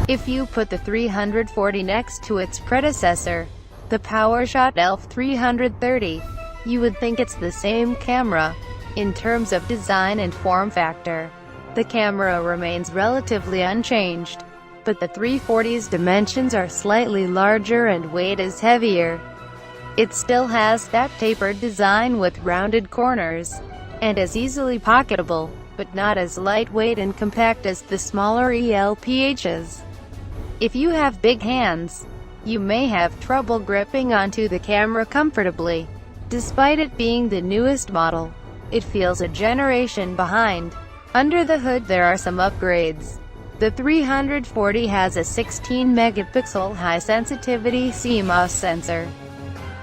If you put the 340 next to its predecessor, the PowerShot Elph 330, you would think it's the same camera. In terms of design and form factor, the camera remains relatively unchanged, but the 340's dimensions are slightly larger and weight is heavier. It still has that tapered design with rounded corners, and is easily pocketable, but not as lightweight and compact as the smaller ELPHs. If you have big hands, you may have trouble gripping onto the camera comfortably. Despite it being the newest model, it feels a generation behind. Under the hood there are some upgrades. The 340 has a 16-megapixel high-sensitivity CMOS sensor,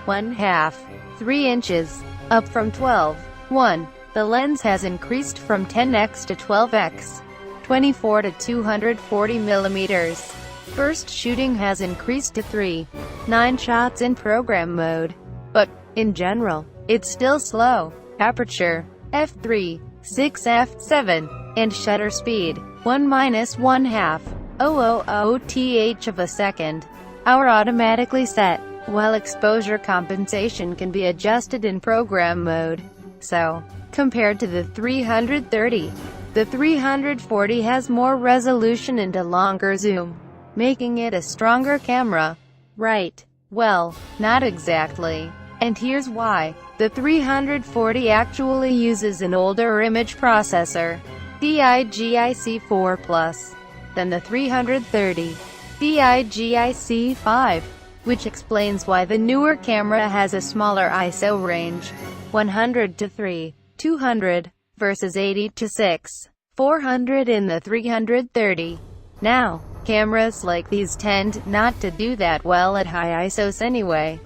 1/2, 3 inches, up from 12.1. The lens has increased from 10x to 12x, 24 to 240 millimeters. First shooting has increased to 3.9 shots in program mode, but, in general, it's still slow. Aperture, f3, 6 f7, and shutter speed, 1-1/2 0.000th of a second, are automatically set, while exposure compensation can be adjusted in program mode. So, compared to the 330, the 340 has more resolution and a longer zoom, making it a stronger camera. Right? Well, not exactly. And here's why. The 340 actually uses an older image processor, the IGIC4+, than the 330, the IGIC5, which explains why the newer camera has a smaller ISO range, 100 to 3,200, versus 80 to 6,400 in the 330. Now, cameras like these tend not to do that well at high ISOs anyway.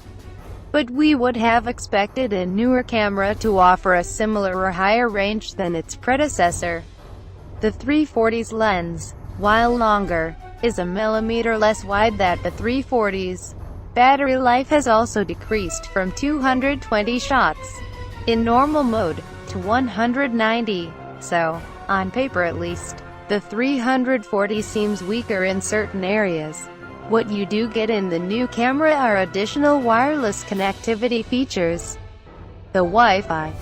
But we would have expected a newer camera to offer a similar or higher range than its predecessor. The 340's lens, while longer, is a millimeter less wide than the 340's. Battery life has also decreased from 220 shots in normal mode to 190, so, on paper at least, the 340 seems weaker in certain areas. What you do get in the new camera are additional wireless connectivity features. The Wi-Fi